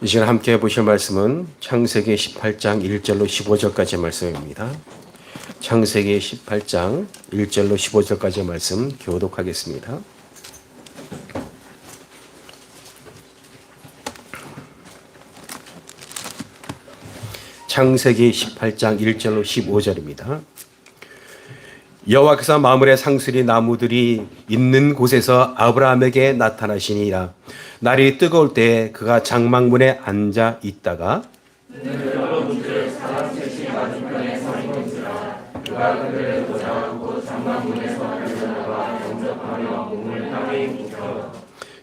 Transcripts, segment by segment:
이 시간 함께 보실 말씀은 창세기 18장 1절로 15절까지의 말씀입니다. 창세기 18장 1절로 15절까지의 말씀 교독하겠습니다. 창세기 18장 1절로 15절입니다. 여호와께서 마므레 상수리 나무들이 있는 곳에서 아브라함에게 나타나시니라. 날이 뜨거울 때에 그가 장막문에 앉아 있다가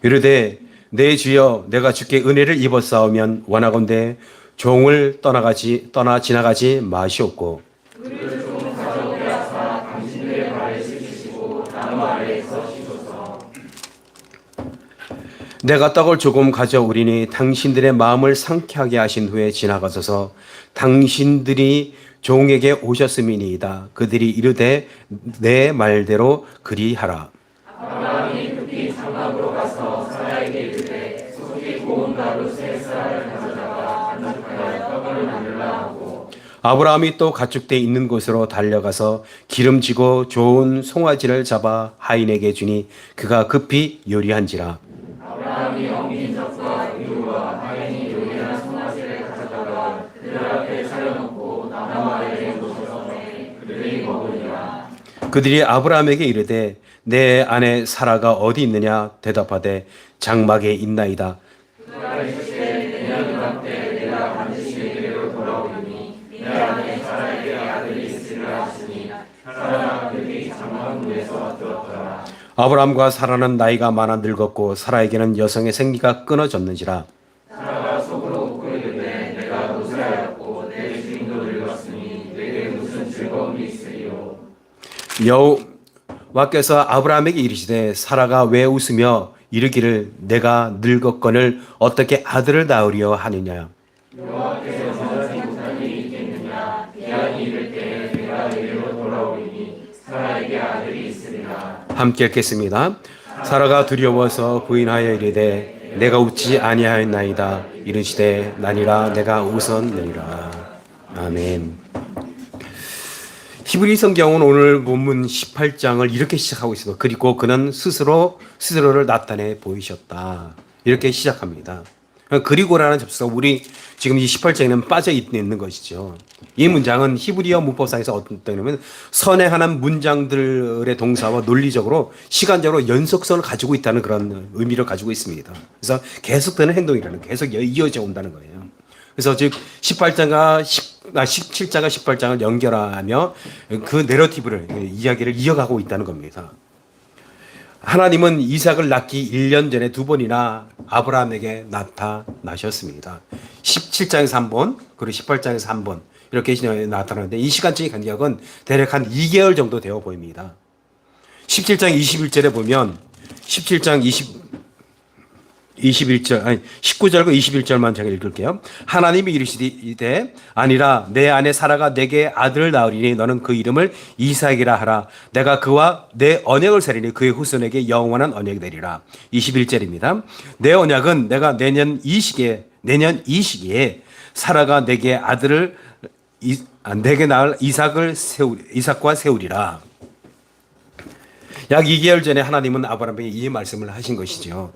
이르되 내 주여 내가 주께 은혜를 입었사오면 원하건대 종을 떠나 지나가지 마시옵고 내가 떡을 조금 가져오리니 당신들의 마음을 상쾌하게 하신 후에 지나가소서. 당신들이 종에게 오셨음이니이다. 그들이 이르되 내 말대로 그리하라. 아브라함이 급히 장막으로 가서 사라에게 이르되 속이 고운 가루 세 쌀을 가져다가 반죽하여 떡을 만들라 하고 아브라함이 또 가축대 있는 곳으로 달려가서 기름지고 좋은 송아지를 잡아 하인에게 주니 그가 급히 요리한지라. 아브라함이 엉킨 젖과 우유와 하인이 요리한 송아지를 가져다가 그들 앞에 차려놓고 나무 아래에 놓으셨으니 그들이 먹으니라. 그들이 아브라함에게 이르되 내 아내 사라가 어디 있느냐 대답하되 장막에 있나이다. 그가 이르시되 내년 이맘때 내가 반드시 내게로 돌아오리니 내 아내 사라에게 아들이 있으리라 하시니 사라가 그들이 장막문에서 들었더라. 아브라함과 사라는 나이가 많아 늙었고 사라에게는 여성의 생기가 끊어졌는지라. 사라가 속으로 웃고 이르되 내가 노쇠하였고 내 주인도 늙었으니 내게 무슨 즐거움이 있으리요. 여호와께서 아브라함에게 이르시되 사라가 왜 웃으며 이르기를 내가 늙었거늘 어떻게 아들을 낳으려 하느냐. 여호와께서 전하지 못한 일이 있겠느냐. 기한이 이를 때에 내가 내게로 돌아오리니 사라에게 아들이 있으리라. 함께 읽겠습니다. 사라가 두려워서 부인하여 이르되 내가 웃지 아니하였나이다. 이르시되 나니라 내가 웃었느니라. 아멘. 히브리 성경은 오늘 본문 18장을 이렇게 시작하고 있습니다. 그리고 그는 스스로를 나타내 보이셨다. 이렇게 시작합니다. 그리고라는 접수가 우리 지금 이 18장에는 빠져 있는 것이죠. 이 문장은 히브리어 문법상에서 어떤 때냐면 선행하는 문장들의 동사와 논리적으로 시간적으로 연속성을 가지고 있다는 그런 의미를 가지고 있습니다. 그래서 계속되는 행동이라는 계속 이어져 온다는 거예요. 그래서 즉 17장과 18장을 연결하며 그 내러티브를 이야기를 이어가고 있다는 겁니다. 하나님은 이삭을 낳기 1년 전에 두 번이나 아브라함에게 나타나셨습니다. 17장에서 한 번, 그리고 18장에서 한 번 이렇게 나타나는데 이 시간적인 간격은 대략 한 2개월 정도 되어 보입니다. 17장 21절에 보면 17장 19절과 21절만 제가 읽을게요. 하나님이 이르시되 아니라 내 아내 사라가 내게 아들을 낳으리니 너는 그 이름을 이삭이라 하라. 내가 그와 내 언약을 세리니 그의 후손에게 영원한 언약이 되리라. 21절입니다. 내 언약은 내가 내년 이 시기에 사라가 내게 아들을 내게 낳을 이삭과 세우리라. 약 2개월 전에 하나님은 아브라함에게 이 말씀을 하신 것이죠.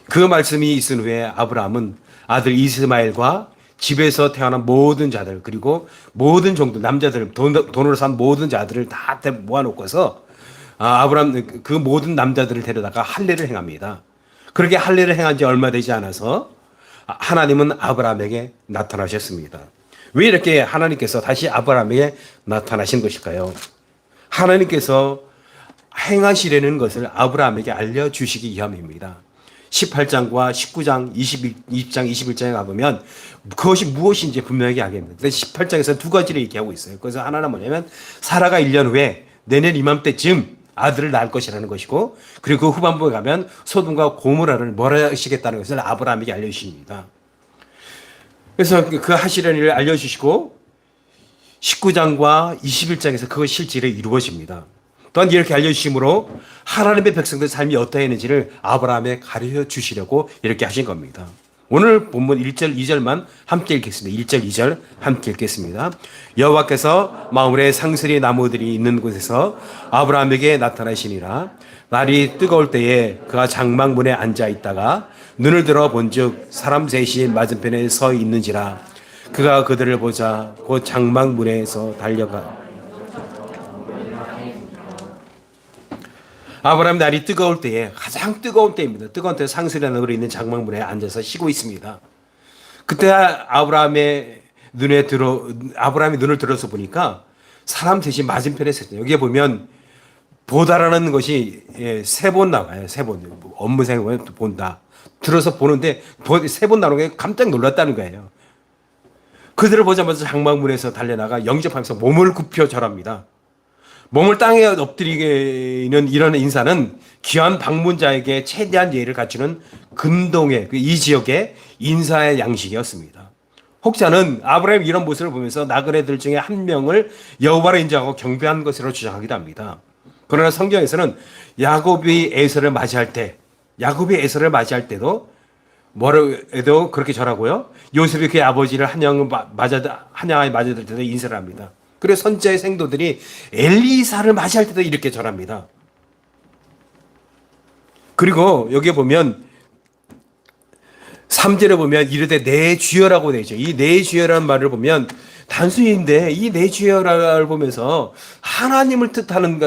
그 말씀이 있은 후에 아브라함은 아들 이스마엘과 집에서 태어난 모든 자들 그리고 모든 종들 남자들 돈으로 산 모든 자들을 다 모아놓고서 아브라함 그 모든 남자들을 데려다가 할례를 행합니다. 그렇게 할례를 행한 지 얼마 되지 않아서 하나님은 아브라함에게 나타나셨습니다. 왜 이렇게 하나님께서 다시 아브라함에게 나타나신 것일까요? 하나님께서 행하시려는 것을 아브라함에게 알려주시기 위함입니다. 18장과 19장, 20장, 21장에 가보면 그것이 무엇인지 분명하게 알겠습니다. 18장에서 두 가지를 얘기하고 있어요. 그래서 하나는 뭐냐면 사라가 1년 후에 내년 이맘때쯤 아들을 낳을 것이라는 것이고 그리고 그 후반부에 가면 소돔과 고모라를 멸하시겠다는 것을 아브라함에게 알려주십니다. 그래서 그 하시려는 일을 알려주시고 19장과 21장에서 그것 실질이 이루어집니다. 또한 이렇게 알려주심으로 하나님의 백성들의 삶이 어떠했는지를 아브라함에 가르쳐 주시려고 이렇게 하신 겁니다. 오늘 본문 1절, 2절만 함께 읽겠습니다. 1절, 2절 함께 읽겠습니다. 여호와께서 마므레 상스리 나무들이 있는 곳에서 아브라함에게 나타나시니라. 날이 뜨거울 때에 그가 장막문에 앉아 있다가 눈을 들어 본즉 사람 셋이 맞은편에 서 있는지라. 그가 그들을 보자 곧 장막문에서 달려가. 아브라함 날이 뜨거울 때에, 가장 뜨거운 때입니다. 뜨거운 때 상스리 나무로 있는 장막문에 앉아서 쉬고 있습니다. 그때 아브라함이 눈을 들어서 보니까 사람 셋이 맞은편에 섰어요. 여기에 보면 보다라는 것이 세 번 나와요. 세 번. 업무생에 보면 본다. 들어서 보는데 세 번 나오는 게 깜짝 놀랐다는 거예요. 그들을 보자마자 장막문에서 달려나가 영접하면서 몸을 굽혀 절합니다. 몸을 땅에 엎드리는 이런 인사는 귀한 방문자에게 최대한 예의를 갖추는 근동의 이 지역의 인사의 양식이었습니다. 혹자는 아브라함이 이런 모습을 보면서 나그네들 중에 한 명을 여호와를 인정하고 경배한 것으로 주장하기도 합니다. 그러나 성경에서는 야곱이 에서를 맞이할 때도 뭐라고 해도 그렇게 절하고요. 요셉이 그의 아버지를 한양하에 맞아들 때도 인사를 합니다. 그래서 선지자의 생도들이 엘리사를 맞이할 때도 이렇게 절합니다. 그리고 여기에 보면 3절에 보면 이르되 내 주여라고 되어 있죠. 이 내 주여라는 말을 보면 단순인데 이 내 주여를 보면서 하나님을 뜻하는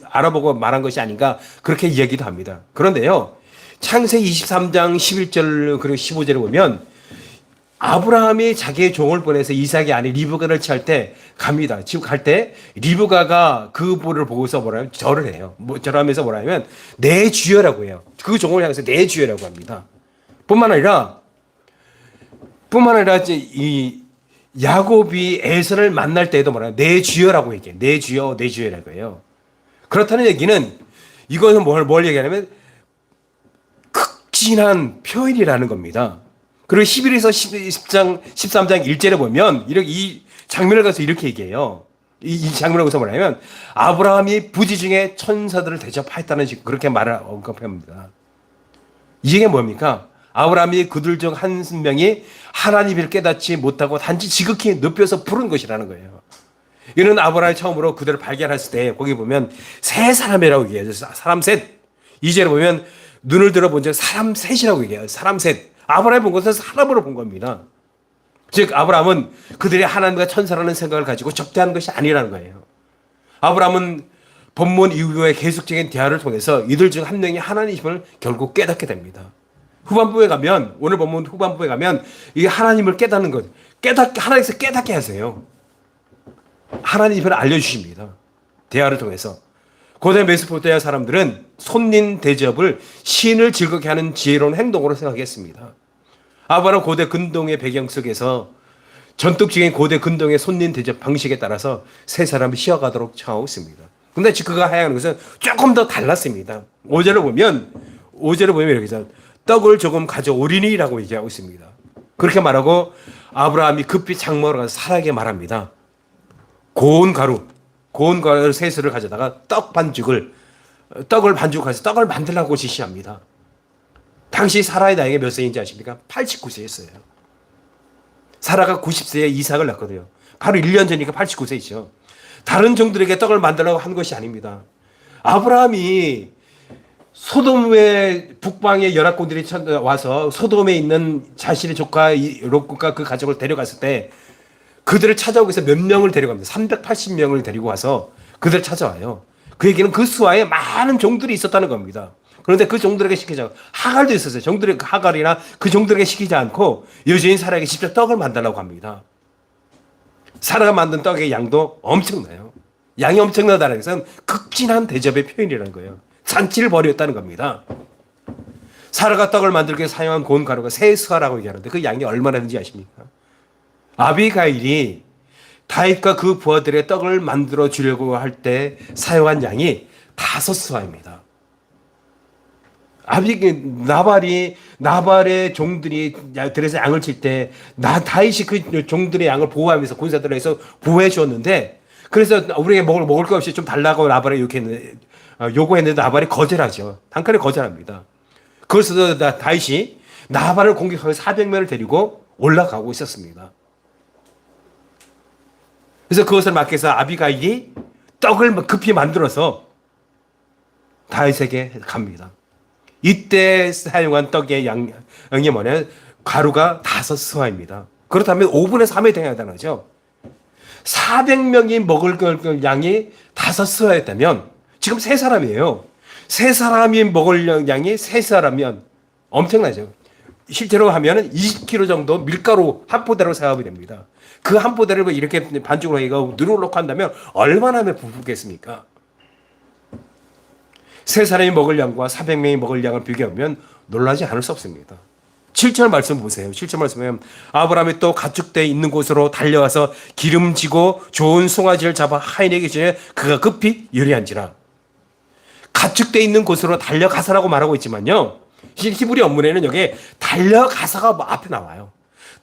알아보고 말한 것이 아닌가 그렇게 이야기도 합니다. 그런데요. 창세기 23장 11절 그리고 15절에 보면 아브라함이 자기의 종을 보내서 이삭의 아내 리브가를 취할 때 갑니다. 지금 갈 때 리브가가 그 보를 보고서 뭐라면 절을 해요. 절하면서 뭐라면 내 주여라고 해요. 그 종을 향해서 내 주여라고 합니다. 뿐만 아니라 이 야곱이 에서를 만날 때에도 뭐라면 내 주여라고 얘기해요. 내 주여, 내 주여라고 해요. 그렇다는 얘기는 이것은 뭘 얘기하냐면 극진한 표현이라는 겁니다. 그리고 11에서 13장 1절에 보면 이 장면을 가서 이렇게 얘기해요. 이 장면을 가서 뭐냐면 아브라함이 부지 중에 천사들을 대접하였다는 식 그렇게 말을 언급합니다. 이게 뭡니까? 아브라함이 그들 중 한 명이 하나님을 깨닫지 못하고 단지 지극히 높여서 부른 것이라는 거예요. 이는 아브라함이 처음으로 그들을 발견했을 때 거기 보면 세 사람이라고 얘기해요. 사람 셋. 2절에 보면 눈을 들어본 적 사람 셋이라고 얘기해요. 사람 셋. 아브라함이 본 것은 사람으로 본 겁니다. 즉 아브라함은 그들이 하나님과 천사라는 생각을 가지고 적대하는 것이 아니라는 거예요. 아브라함은 본문 이후의 계속적인 대화를 통해서 이들 중 한 명이 하나님을 결국 깨닫게 됩니다. 후반부에 가면 오늘 본문 후반부에 가면 이 하나님을 깨닫는 것, 하나님께서 깨닫게 하세요. 하나님을 알려주십니다. 대화를 통해서. 고대 메소포타미아 사람들은 손님 대접을 신을 즐겁게 하는 지혜로운 행동으로 생각했습니다. 아브라함 고대 근동의 배경 속에서 전통적인 고대 근동의 손님 대접 방식에 따라서 세 사람이 쉬어가도록 청하고 있습니다. 근데 그가 하는 것은 조금 더 달랐습니다. 5절을 보면 이렇게 해서 떡을 조금 가져오리니라고 얘기하고 있습니다. 그렇게 말하고 아브라함이 급히 장막으로 가서 사라에게 말합니다. 고운 가루 셋을 가져다가 떡을 반죽해서 떡을 만들라고 지시합니다. 당시 사라의 나이가 몇 세인지 아십니까? 89세였어요. 사라가 90세에 이삭을 낳거든요. 바로 1년 전이니까 89세이죠. 다른 종들에게 떡을 만들라고 한 것이 아닙니다. 아브라함이 소돔의 북방의 연합군들이 와서 소돔에 있는 자신의 조카 롯과 그 가족을 데려갔을 때 그들을 찾아오기 위해서 몇 명을 데려갑니다. 380명을 데리고 와서 그들을 찾아와요. 그 얘기는 그 수하에 많은 종들이 있었다는 겁니다. 그런데 그 종들에게 시키지 않고 하갈도 있었어요. 하갈이나 그 종들에게 시키지 않고 여주인 사라에게 직접 떡을 만들라고 합니다. 사라가 만든 떡의 양도 엄청나요. 양이 엄청나다는 것은 극진한 대접의 표현이라는 거예요. 잔치를 벌였다는 겁니다. 사라가 떡을 만들기 위해 사용한 고운 가루가 세 스와라고 얘기하는데 그 양이 얼마나 되는지 아십니까? 아비가일이 다윗과 그 부하들의 떡을 만들어 주려고 할 때 사용한 양이 5스와입니다. 나발의 종들이 들에서 양을 칠 때 다윗이 그 종들의 양을 보호하면서 군사들을 해서 보호해 주었는데 그래서 우리에게 먹을 것 없이 좀 달라고 나발에 이렇게 요구했는데 나발이 거절하죠. 단칼에 거절합니다. 그래서 다윗이 나발을 공격하고 400명을 데리고 올라가고 있었습니다. 그래서 그것을 막기 위해서 아비가일이 떡을 급히 만들어서 다윗에게 갑니다. 이때 사용한 떡의 양이 뭐냐? 가루가 5스와입니다. 그렇다면 5분의 3에 해당하다는 거죠. 400명이 먹을 양이 5스와였다면 지금 3사람이에요. 3사람이 먹을 양이 3사람이면 엄청나죠. 실제로 하면 20kg 정도 밀가루 한 포대로 사용이 됩니다. 그 한 포대를 이렇게 반죽으로 해서 누르놓고 한다면 얼마나 부풀겠습니까? 3사람이 먹을 양과 400명이 먹을 양을 비교하면 놀라지 않을 수 없습니다. 7절 말씀 보세요. 7절 말씀에 아브라함이 또 가축대 있는 곳으로 달려와서 기름지고 좋은 송아지를 잡아 하인에게 주니 그가 급히 요리한지라. 가축대 있는 곳으로 달려가서라고 말하고 있지만요. 히브리 원문에는 여기 달려가서가 앞에 나와요.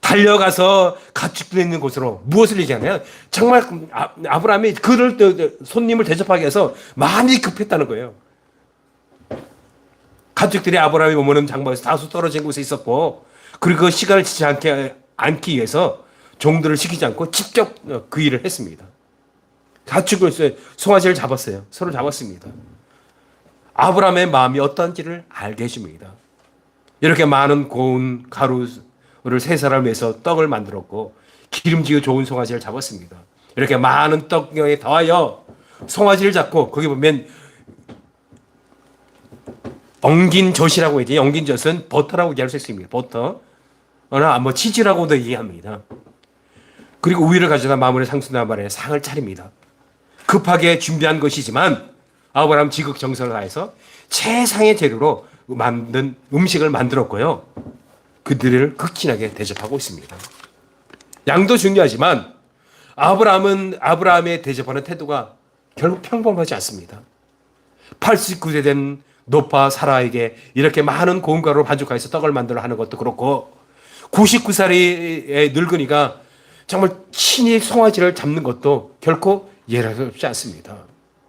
달려가서 가축대 있는 곳으로 무엇을 얘기하냐면 정말 아브라함이 그를 손님을 대접하기 위해서 많이 급했다는 거예요. 가축들이 아브라함이 머무는 장막에서 다소 떨어진 곳에 있었고, 그리고 그 시간을 지지 않기 위해서 종들을 시키지 않고 직접 그 일을 했습니다. 가축을 송아지를 잡았어요. 서로 잡았습니다. 아브라함의 마음이 어떤지를 알게 해줍니다. 이렇게 많은 고운 가루를 3사람을 위해서 떡을 만들었고 기름지고 좋은 송아지를 잡았습니다. 이렇게 많은 떡에 더하여 송아지를 잡고 거기 보면 엉긴젖이라고 하지. 엉긴젖은 버터라고 얘기할 수 있습니다. 버터. 뭐 치즈라고도 얘기합니다. 그리고 우유를 가져다 마무리 상수나 말에 상을 차립니다. 급하게 준비한 것이지만 아브라함 지극정성을 다해서 최상의 재료로 만든 음식을 만들었고요. 그들을 극진하게 대접하고 있습니다. 양도 중요하지만 아브라함의 대접하는 태도가 결국 평범하지 않습니다. 89세 된 노파 사라에게 이렇게 많은 고운 가루로 반죽하여서 떡을 만들어 하는 것도 그렇고 99살의 늙은이가 정말 친히 송아지를 잡는 것도 결코 예사롭지 않습니다.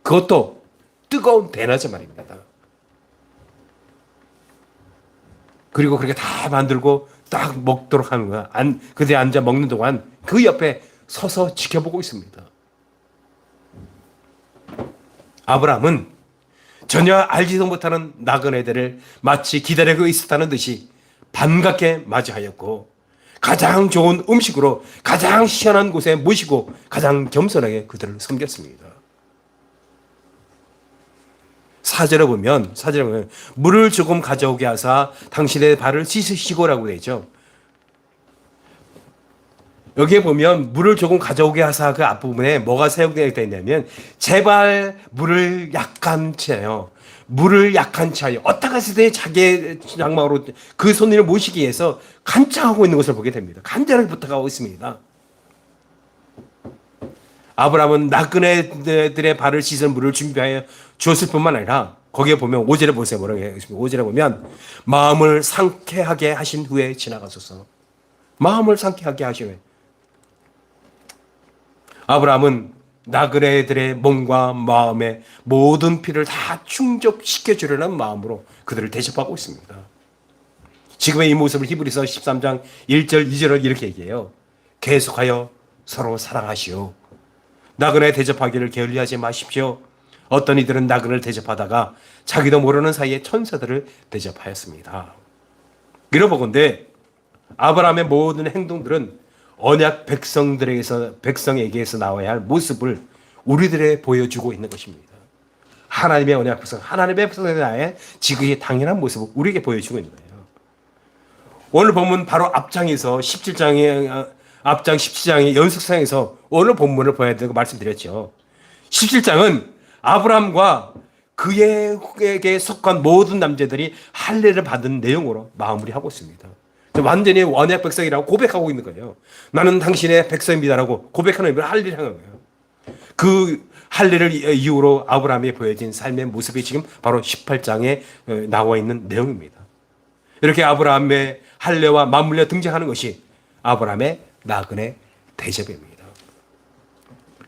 그것도 뜨거운 대낮에 말입니다. 그리고 그렇게 다 만들고 딱 먹도록 하는 거야. 그대 앉아 먹는 동안 그 옆에 서서 지켜보고 있습니다. 아브라함은 전혀 알지도 못하는 나그네들을 마치 기다리고 있었다는 듯이 반갑게 맞이하였고 가장 좋은 음식으로 가장 시원한 곳에 모시고 가장 겸손하게 그들을 섬겼습니다. 4절에 보면 물을 조금 가져오게 하사 당신의 발을 씻으시고라고 되죠. 여기에 보면 물을 조금 가져오게 하사 그 앞부분에 뭐가 사용되어 있냐면 제발 물을 약한 채요. 물을 약한 채요. 어떤 것을 때 자기의 장막으로 그 손님을 모시기 위해서 간청하고 있는 것을 보게 됩니다. 간절하게 부탁하고 있습니다. 아브라함은 나그네들의 발을 씻은 물을 준비하여 주었을 뿐만 아니라 거기에 보면 5절에 보세요. 뭐라고 했습니까? 5절에 보면 마음을 상쾌하게 하신 후에 지나가소서. 마음을 상쾌하게 하신 후에. 아브라함은 나그네들의 몸과 마음의 모든 필요를 다 충족시켜 주려는 마음으로 그들을 대접하고 있습니다. 지금의 이 모습을 히브리서 13장 1절 2절을 이렇게 얘기해요. 계속하여 서로 사랑하시오. 나그네 대접하기를 게을리하지 마십시오. 어떤 이들은 나그네를 대접하다가 자기도 모르는 사이에 천사들을 대접하였습니다. 이러보건대 아브라함의 모든 행동들은 언약 백성에게서 나와야 할 모습을 우리들에 보여주고 있는 것입니다. 하나님의 언약 백성, 하나님의 백성에 나의 지극히 당연한 모습을 우리에게 보여주고 있는 거예요. 오늘 본문 바로 앞장 17장의 연속상에서 오늘 본문을 보여야 되고 말씀드렸죠. 17장은 아브라함과 그에게 속한 모든 남자들이 할례를 받은 내용으로 마무리하고 있습니다. 완전히 언약 백성이라고 고백하고 있는 거예요. 나는 당신의 백성입니다라고 고백하는 의미로 할례를 향한 거예요. 그 할례를 이후로 아브라함이 보여진 삶의 모습이 지금 바로 18장에 나와 있는 내용입니다. 이렇게 아브라함의 할례와 맞물려 등장하는 것이 아브라함의 나그네 대접입니다.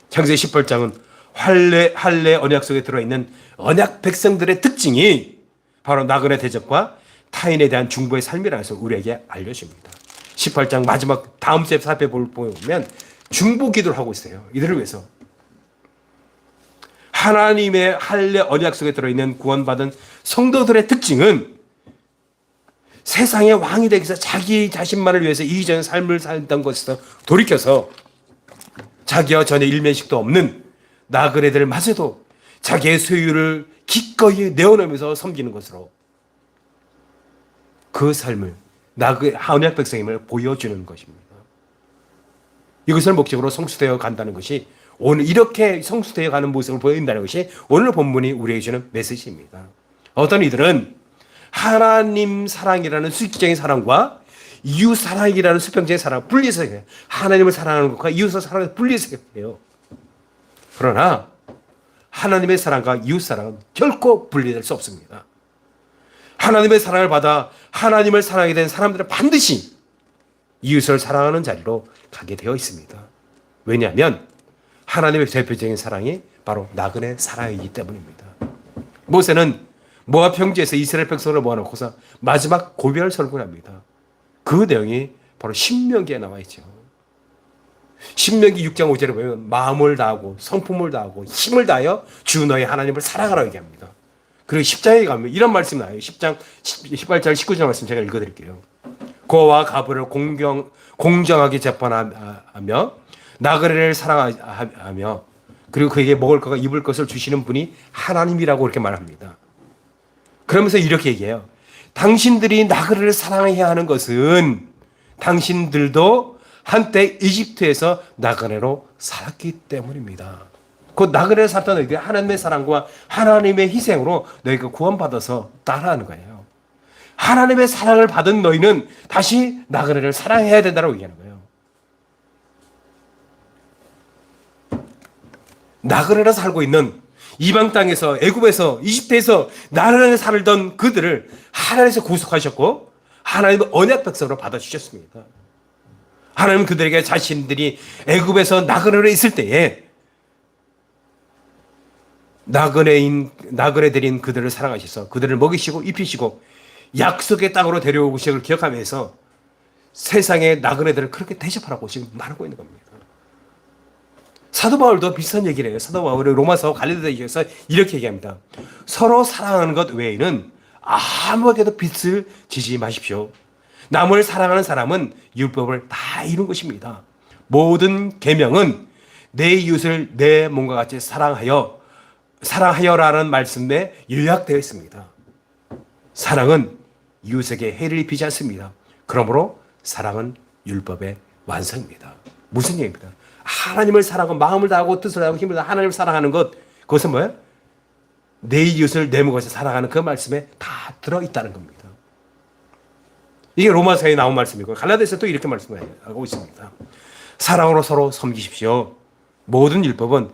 창세기 18장은 할례 언약 속에 들어있는 언약 백성들의 특징이 바로 나그네 대접과 타인에 대한 중보의 삶이라서 우리에게 알려줍니다. 18장 마지막 다음 節앞에 보면 중보 기도를 하고 있어요. 이들을 위해서. 하나님의 할례 언약 속에 들어있는 구원받은 성도들의 특징은 세상의 왕이 되기 위해서 자기 자신만을 위해서 이기적인 삶을 살던 것에서 돌이켜서 자기와 전혀 일면식도 없는 나그네들마저도 자기의 소유를 기꺼이 내어놓으면서 섬기는 것으로 그 삶을 언약 백성임을 보여주는 것입니다. 이것을 목적으로 성수되어 간다는 것이 오늘 이렇게 성수되어 가는 모습을 보여준다는 것이 오늘 본문이 우리에게 주는 메시지입니다. 어떤 이들은 하나님 사랑이라는 수직적인 사랑과 이웃 사랑이라는 수평적인 사랑 분리해서 해요. 하나님을 사랑하는 것과 이웃을 사랑하는 분리해서 해요. 그러나 하나님의 사랑과 이웃 사랑은 결코 분리될 수 없습니다. 하나님의 사랑을 받아 하나님을 사랑하게 된 사람들은 반드시 이웃을 사랑하는 자리로 가게 되어 있습니다. 왜냐하면 하나님의 대표적인 사랑이 바로 나그네 사랑이기 때문입니다. 모세는 모압 평지에서 이스라엘 백성을 모아놓고서 마지막 고별 설교를 합니다. 그 내용이 바로 신명기에 나와 있죠. 신명기 6장 5절에 보면 마음을 다하고 성품을 다하고 힘을 다하여 주 너의 하나님을 사랑하라고 얘기합니다. 그리고 10장에 가면 이런 말씀이 나와요. 10장 18절 19절 말씀 제가 읽어드릴게요. 고와 가부를 공정하게 재판하며 나그네를 사랑하며 그리고 그에게 먹을 것과 입을 것을 주시는 분이 하나님이라고 이렇게 말합니다. 그러면서 이렇게 얘기해요. 당신들이 나그네를 사랑해야 하는 것은 당신들도 한때 이집트에서 나그네로 살았기 때문입니다. 그 나그네를 살던 너희들 하나님의 사랑과 하나님의 희생으로 너희가 구원받아서 따라하는 거예요. 하나님의 사랑을 받은 너희는 다시 나그네를 사랑해야 된다고 얘기하는 거예요. 나그네로 살고 있는 이방 땅에서 애굽에서 이집트에서 나그네로 살던 그들을 하나님께서 구속하셨고 하나님의 언약 백성으로 받아주셨습니다. 하나님은 그들에게 자신들이 애굽에서 나그네로 있을 때에 나그네들인 그들을 사랑하셔서 그들을 먹이시고 입히시고 약속의 땅으로 데려오시는 걸 기억하면서 세상의 나그네들을 그렇게 대접하라고 지금 말하고 있는 겁니다. 사도 바울도 비슷한 얘기를 해요. 사도 바울이 로마서 갈라디아서에서 이렇게 얘기합니다. 서로 사랑하는 것 외에는 아무에게도 빚을 지지 마십시오. 남을 사랑하는 사람은 율법을 다 이룬 것입니다. 모든 계명은 내 이웃을 내 몸과 같이 사랑하여라는 말씀에 요약되어 있습니다. 사랑은 이웃에게 해를 입히지 않습니다. 그러므로 사랑은 율법의 완성입니다. 무슨 얘기입니다? 하나님을 사랑하고 마음을 다하고 뜻을 다하고 힘을 다하고 하나님을 사랑하는 것 그것은 뭐예요? 내 이웃을 내 몸과 같이 사랑하는 그 말씀에 다 들어있다는 겁니다. 이게 로마서에 나온 말씀이고 갈라디아서도 이렇게 말씀하고 있습니다. 사랑으로 서로 섬기십시오. 모든 율법은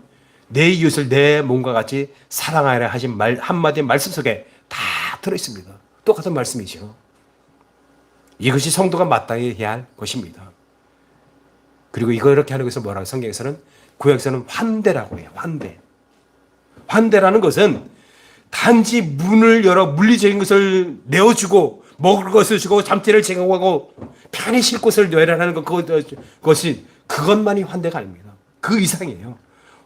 내 이웃을 내 몸과 같이 사랑하라 하신 한마디 말씀 속에 다 들어있습니다. 똑같은 말씀이죠. 이것이 성도가 마땅히 해야 할 것입니다. 그리고 이렇게 하는 것은 뭐라고 성경에서는 구약에서는 환대라고 해요. 환대라는 것은 단지 문을 열어 물리적인 것을 내어주고 먹을 것을 주고 잠자리를 제공하고 편히 쉴 곳을 내라는 그것만이 환대가 아닙니다. 그 이상이에요.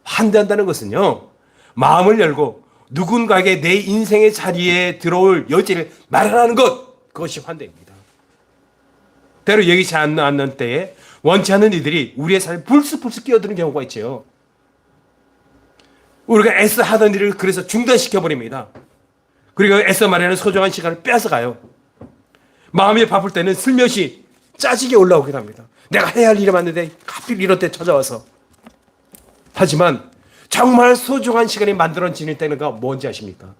환대한다는 것은요, 마음을 열고 누군가에게 내 인생의 자리에 들어올 여지를 마련하는 것, 그것이 환대입니다. 때로 여기지 않는 때에 원치 않는 이들이 우리의 삶에 불쑥불쑥 끼어드는 경우가 있죠. 우리가 애써 하던 일을 그래서 중단시켜버립니다. 그리고 애써 마련하는 소중한 시간을 뺏어가요. 마음이 바쁠 때는 슬며시 짜증이 올라오기도 합니다. 내가 해야 할 일이 많은데 하필 이럴 때 찾아와서. 하지만 정말 소중한 시간이 만들어지는 때가 뭔지 아십니까?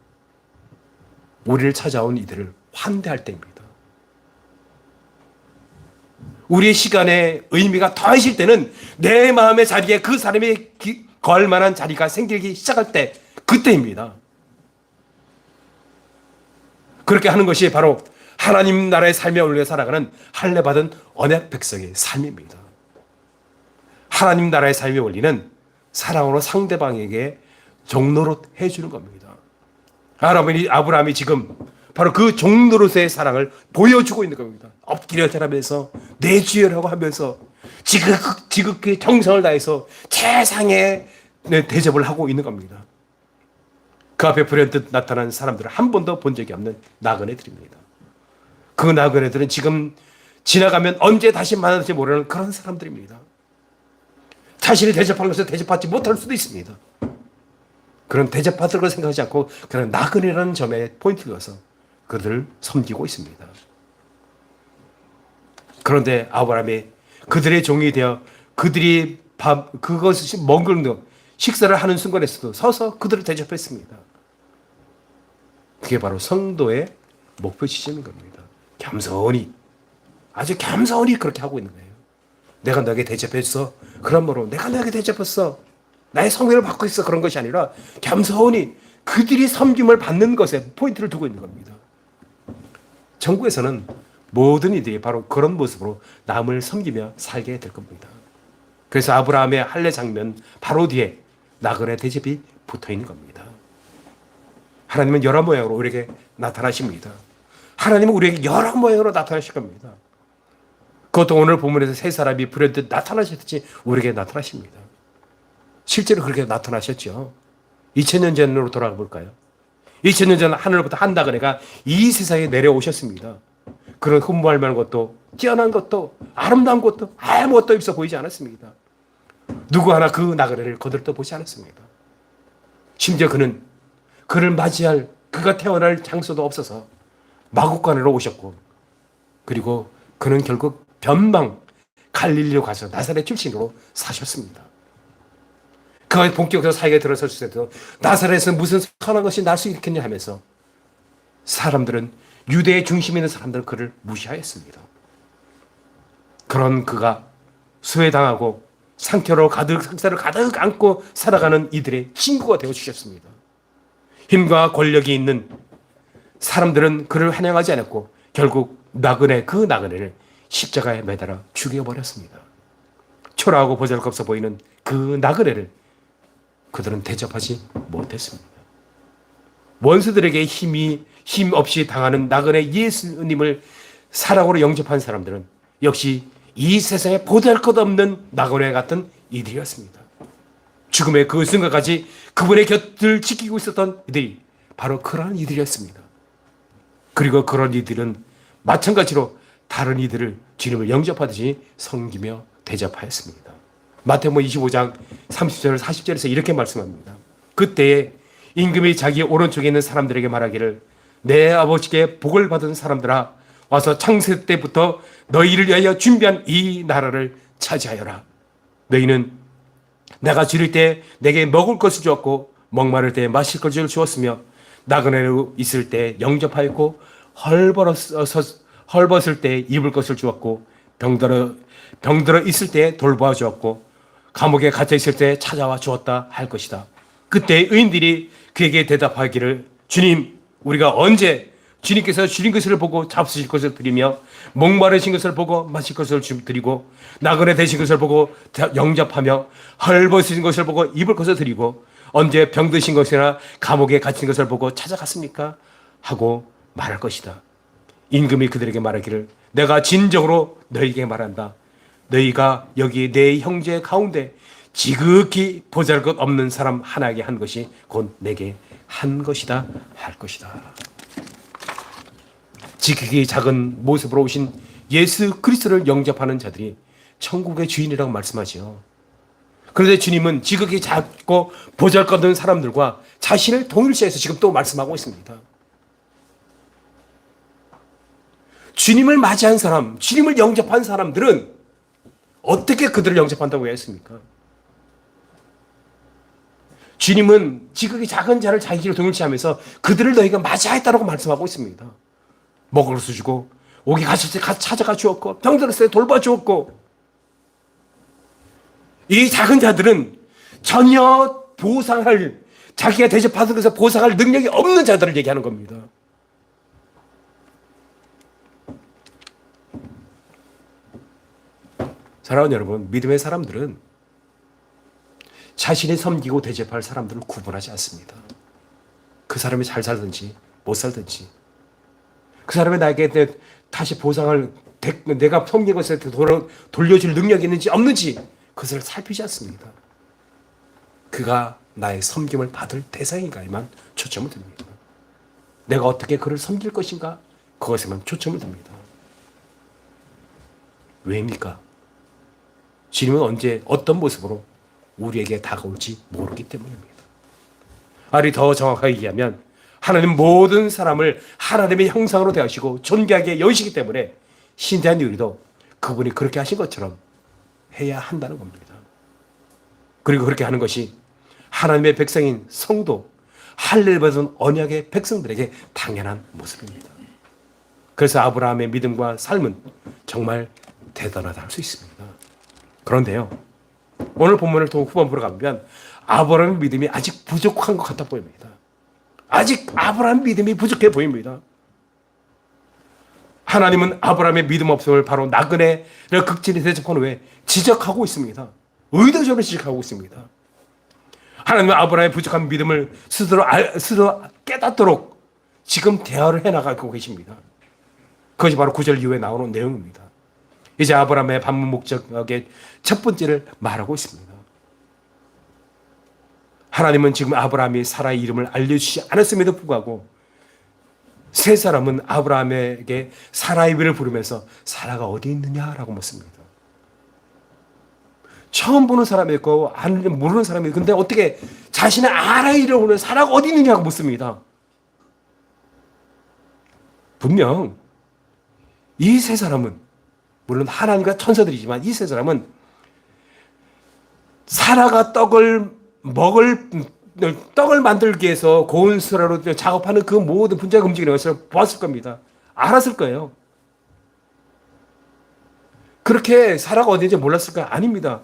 우리를 찾아온 이들을 환대할 때입니다. 우리의 시간의 의미가 더해질 때는 내 마음의 자리에 그 사람이 걸만한 자리가 생기기 시작할 때 그때입니다. 그렇게 하는 것이 바로 하나님 나라의 삶에 올려 살아가는 할례받은 언약 백성의 삶입니다. 하나님 나라의 삶의 원리는 사랑으로 상대방에게 종노릇 해주는 겁니다. 아브라함이 지금 바로 그 종노릇의 사랑을 보여주고 있는 겁니다. 엎드려 절하면서 내 주여라고 하면서 지극히 정성을 다해서 최상의 대접을 하고 있는 겁니다. 그 앞에 불현듯 나타난 사람들은 한 번도 본 적이 없는 나그네들입니다. 그 나그네들은 지금 지나가면 언제 다시 만날지 모르는 그런 사람들입니다. 자신이 대접한 것을 대접받지 못할 수도 있습니다. 그런 대접받을 걸 생각하지 않고 그런 나그네라는 점에 포인트를 넣어서 그들을 섬기고 있습니다. 그런데 아브라함이 그들의 종이 되어 그들이 그것을 먹는 식사를 하는 순간에서도 서서 그들을 대접했습니다. 그게 바로 성도의 목표지점인 겁니다. 겸손히, 아주 겸손히 그렇게 하고 있는 거예요. 내가 너에게 대접했어. 그러므로 내가 너에게 대접했어. 나의 성회를 받고 있어. 그런 것이 아니라 겸손히 그들이 섬김을 받는 것에 포인트를 두고 있는 겁니다. 천국에서는 모든 이들이 바로 그런 모습으로 남을 섬기며 살게 될 겁니다. 그래서 아브라함의 할례 장면 바로 뒤에 나그네 대접이 붙어 있는 겁니다. 하나님은 여러 모양으로 우리에게 나타나십니다. 하나님은 우리에게 여러 모양으로 나타나실 겁니다. 그것도 오늘 본문에서 세 사람이 불현듯 나타나셨듯이 우리에게 나타나십니다. 실제로 그렇게 나타나셨죠. 2000년 전으로 돌아가 볼까요? 2000년 전 하늘로부터 한 나그네가 이 세상에 내려오셨습니다. 그런 흠모할 만한 것도 뛰어난 것도 아름다운 것도 아무것도 있어 보이지 않았습니다. 누구 하나 그 나그네를 거들떠 보지 않았습니다. 심지어 그를 맞이할 그가 태어날 장소도 없어서 마국간으로 오셨고, 그리고 그는 결국 변방 갈릴리로 가서 나사렛 출신으로 사셨습니다. 그가 본격적으로 사역에 들어섰을 때도 나사렛에서 무슨 선한 것이 날 수 있겠냐 하면서 사람들은, 유대의 중심에 있는 사람들은 그를 무시하였습니다. 그런 그가 수혜당하고 상처로 상처를 가득 안고 살아가는 이들의 친구가 되어 주셨습니다. 힘과 권력이 있는 사람들은 그를 환영하지 않았고 결국 그 나그네를 십자가에 매달아 죽여버렸습니다. 초라하고 보잘것없어 보이는 그 나그네를 그들은 대접하지 못했습니다. 원수들에게 힘 없이 당하는 나그네 예수님을 사랑으로 영접한 사람들은 역시 이 세상에 보잘것없는 나그네 같은 이들이었습니다. 죽음의 그 순간까지 그분의 곁을 지키고 있었던 이들이 바로 그런 이들이었습니다. 그리고 그런 이들은 마찬가지로 다른 이들을 주님을 영접하듯이 섬기며 대접하였습니다. 마태복음 25장 30절 40절에서 이렇게 말씀합니다. 그때에 임금이 자기 오른쪽에 있는 사람들에게 말하기를, 내 아버지께 복을 받은 사람들아, 와서 창세 때부터 너희를 위하여 준비한 이 나라를 차지하여라. 너희는 내가 줄일 때 내게 먹을 것을 주었고 목마를 때 마실 것을 주었으며 나그네로 있을 때 영접하였고 헐벗을 때 입을 것을 주었고 병들어 있을 때 돌보아 주었고 감옥에 갇혀 있을 때 찾아와 주었다 할 것이다. 그때 의인들이 그에게 대답하기를, 주님, 우리가 언제 주님께서 주린 것을 보고 잡수실 것을 드리며 목마르신 것을 보고 마실 것을 드리고 나그네 되신 것을 보고 영접하며 헐벗으신 것을 보고 입을 것을 드리고 언제 병드신 것이나 감옥에 갇힌 것을 보고 찾아갔습니까? 하고 말할 것이다. 임금이 그들에게 말하기를, 내가 진정으로 너희에게 말한다. 너희가 여기 내 형제 가운데 지극히 보잘것없는 사람 하나에게 한 것이 곧 내게 한 것이다 할 것이다. 지극히 작은 모습으로 오신 예수 그리스도를 영접하는 자들이 천국의 주인이라고 말씀하죠. 그런데 주님은 지극히 작고 보잘것없는 사람들과 자신을 동일시해서 지금 또 말씀하고 있습니다. 주님을 맞이한 사람, 주님을 영접한 사람들은 어떻게 그들을 영접한다고 했습니까? 주님은 지극히 작은 자를 자기로 동일시하면서 그들을 너희가 맞이하였다고 말씀하고 있습니다. 먹을 것을 주고 오기 갔을 때 찾아가 주었고 병들었을 때 돌봐 주었고, 이 작은 자들은 전혀 보상할, 자기가 대접받은 것을 보상할 능력이 없는 자들을 얘기하는 겁니다. 사랑하는 여러분, 믿음의 사람들은 자신이 섬기고 대접할 사람들을 구분하지 않습니다. 그 사람이 잘 살든지 못 살든지 그 사람이 나에게 다시 보상을 내가 섬긴 것을 돌려줄 능력이 있는지 없는지 그것을 살피지 않습니다. 그가 나의 섬김을 받을 대상인가에만 초점을 둡니다. 내가 어떻게 그를 섬길 것인가 그것에만 초점을 둡니다. 왜입니까? 주님은 언제 어떤 모습으로 우리에게 다가올지 모르기 때문입니다. 아니 더 정확하게 얘기하면 하나님 모든 사람을 하나님의 형상으로 대하시고 존귀하게 여기시기 때문에 신대한 우리도 그분이 그렇게 하신 것처럼 해야 한다는 겁니다. 그리고 그렇게 하는 것이 하나님의 백성인 성도, 할례를 받은 언약의 백성들에게 당연한 모습입니다. 그래서 아브라함의 믿음과 삶은 정말 대단하다 할 수 있습니다. 그런데요, 오늘 본문을 또 후반부로 가면 아브라함의 믿음이 아직 부족한 것 같아 보입니다. 아직 아브라함 믿음이 부족해 보입니다. 하나님은 아브라함의 믿음 없음을 바로 나그네를 극진히 대접한 후에 지적하고 있습니다. 의도적으로 지적하고 있습니다. 하나님은 아브라함의 부족한 믿음을 스스로 깨닫도록 지금 대화를 해나가고 계십니다. 그것이 바로 9절 이후에 나오는 내용입니다. 이제 아브라함의 반문 목적의 첫 번째를 말하고 있습니다. 하나님은 지금 아브라함이 사라의 이름을 알려주지 않았음에도 불구하고 세 사람은 아브라함에게 사라의 이름을 부르면서 사라가 어디 있느냐라고 묻습니다. 처음 보는 사람이 있고 모르는 사람이 있고 근데 어떻게 자신의 아라의 이름을 부르면 사라가 어디 있느냐고 묻습니다. 분명 이 세 사람은 물론 하나님과 천사들이지만 이 세 사람은 사라가 떡을 만들기 위해서 고운 수라로 작업하는 그 모든 분자가 움직이는 것을 보았을 겁니다. 알았을 거예요. 그렇게 사라가 어디인지 몰랐을까? 아닙니다.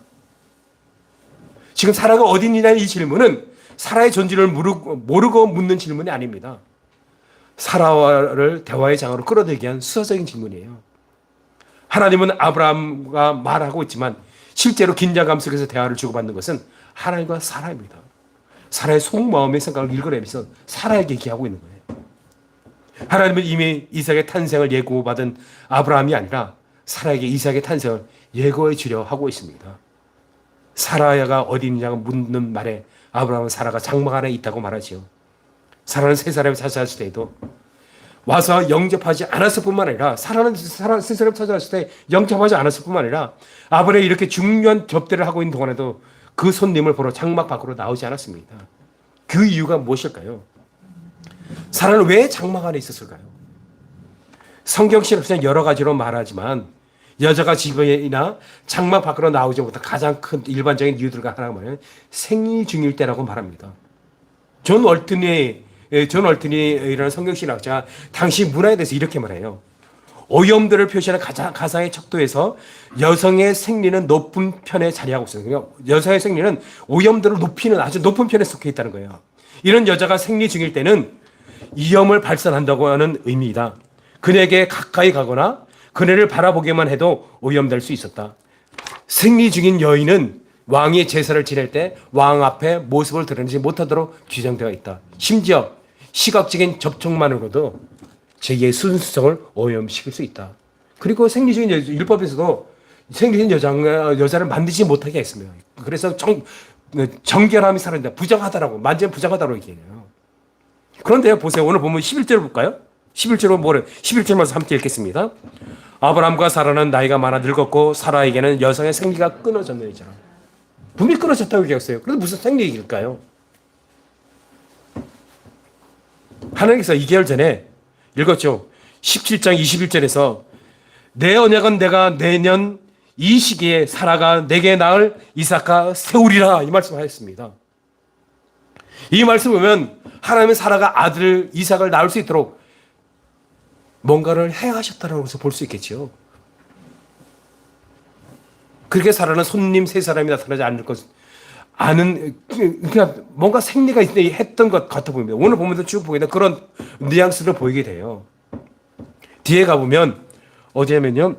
지금 사라가 어디 있느냐는 이 질문은 사라의 존재를 모르고 묻는 질문이 아닙니다. 사라를 대화의 장으로 끌어들이기 위한 수사적인 질문이에요. 하나님은 아브라함과 말하고 있지만 실제로 긴장감 속에서 대화를 주고받는 것은 하나님과 사라입니다. 사라의 속마음의 생각을 읽어내면서 사라에게 얘기하고 있는 거예요. 하나님은 이미 이삭의 탄생을 예고받은 아브라함이 아니라 사라에게 이삭의 탄생을 예고해 주려 하고 있습니다. 사라가 어디 있느냐고 묻는 말에 아브라함은 사라가 장막 안에 있다고 말하지요. 사라는 세 사람을 찾아왔을 때에도 와서 영접하지 않았을 뿐만 아니라 사라는 세 사람 찾아왔을 때 영접하지 않았을 뿐만 아니라 아브라함이 이렇게 중요한 접대를 하고 있는 동안에도 그 손님을 보러 장막 밖으로 나오지 않았습니다. 그 이유가 무엇일까요? 사라는 왜 장막 안에 있었을까요? 성경 신학자는 여러 가지로 말하지만 여자가 집이나 장막 밖으로 나오지 못한 가장 큰 일반적인 이유들과 하나가 뭐냐면 생리 중일 때라고 말합니다. 존 얼튼이라는 성경신학자 당시 문화에 대해서 이렇게 말해요. 오염들을 표시하는 가상의 척도에서 여성의 생리는 높은 편에 자리하고 있어요. 여성의 생리는 오염들을 높이는 아주 높은 편에 속해 있다는 거예요. 이런 여자가 생리 중일 때는 위험을 발산한다고 하는 의미이다. 그녀에게 가까이 가거나 그녀를 바라보기만 해도 오염될 수 있었다. 생리 중인 여인은 왕이 제사를 지낼 때 왕 앞에 모습을 드러내지 못하도록 규정되어 있다. 심지어 시각적인 접촉만으로도 제2의 순수성을 오염시킬 수 있다. 그리고 생리 중인 율법에서도 생리 중인 여자를 만지지 못하게 했습니다. 그래서 정결함이 사라진다. 부정하다라고, 만지면 부정하다고 얘기해요. 그런데 보세요. 오늘 보면 11절 볼까요? 11절로 뭐래? 11절만 함께 읽겠습니다. 아브라함과 사라는 나이가 많아 늙었고 사라에게는 여성의 생리가 끊어졌느니라. 분명히 끊어졌다고 얘기했어요. 그런데 무슨 생리 얘기일까요? 하나님께서 2개월 전에 읽었죠. 17장 21절에서 내 언약은 내가 내년 이 시기에 사라가 내게 낳을 이삭과 세우리라 이 말씀을 하셨습니다. 이 말씀 보면 하나님은 사라가 아들 이삭을 낳을 수 있도록 뭔가를 행하셨다라고 해서 볼 수 있겠죠. 그렇게 사라는 손님 세 사람이 나타나지 않을 것 그냥 뭔가 생리가 했던 것 같아 보입니다. 오늘 보면서 쭉 보게 되면 그런 뉘앙스를 보이게 돼요. 뒤에 가보면 어디냐면요.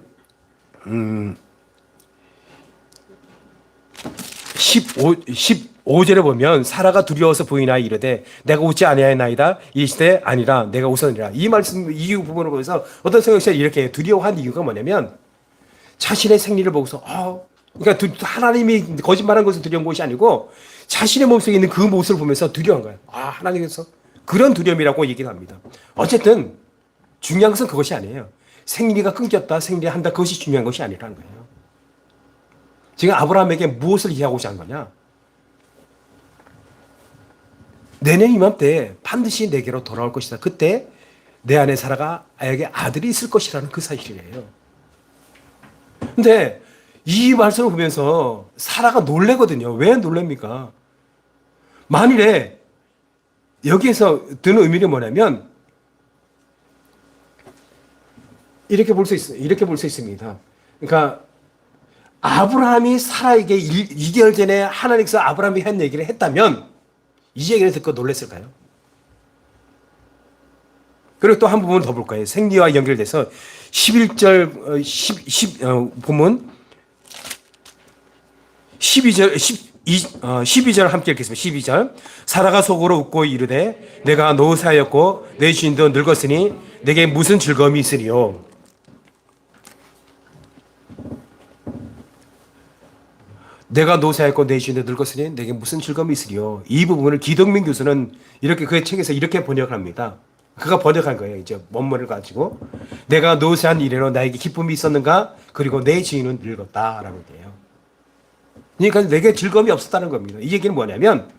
15 5절에 보면 사라가 두려워서 부인하여 이르되 내가 웃지 아니하였나이다 이 시대 아니라 내가 웃었느니라. 이 말씀 이 부분을 보면서 어떤 성경에서 이렇게 두려워한 이유가 뭐냐면 자신의 생리를 보고서 그러니까 하나님이 거짓말한 것을 두려운 것이 아니고 자신의 몸속에 있는 그 모습을 보면서 두려운 거예요. 하나님께서 그런 두려움이라고 얘기를 합니다. 어쨌든 중요한 것은 그것이 아니에요. 생리가 끊겼다, 생리한다 그것이 중요한 것이 아니라는 거예요. 지금 아브라함에게 무엇을 이해하고자 하는 거냐? 내년 이맘때 반드시 내게로 돌아올 것이다. 그때 내 아내 사라가 에게 아들이 있을 것이라는 그 사실이에요. 근데 이 말씀을 보면서 사라가 놀래거든요. 왜 놀랍니까? 만일에 여기에서 드는 의미는 뭐냐면 이렇게 볼 수 있습니다. 그러니까 아브라함이 사라에게 2개월 전에 하나님께서 아브라함이 한 얘기를 했다면 이 얘기를 듣고 놀랐을까요? 그리고 또 한 부분 더 볼 거예요. 생리와 연결돼서 11절 보면 12절 함께 읽겠습니다. 12절 사라가 속으로 웃고 이르되 내가 노사였고 내 주인도 늙었으니 내게 무슨 즐거움이 있으리요. 내가 노사였고 내 주인도 늙었으니 내게 무슨 즐거움이 있으리요. 이 부분을 기덕민 교수는 이렇게 그의 책에서 이렇게 번역을 합니다. 그가 번역한 거예요. 이제 원문을 가지고 내가 노사한 이래로 나에게 기쁨이 있었는가? 그리고 내 주인은 늙었다라고 돼요. 그러니까 내게 즐거움이 없었다는 겁니다. 이 얘기는 뭐냐면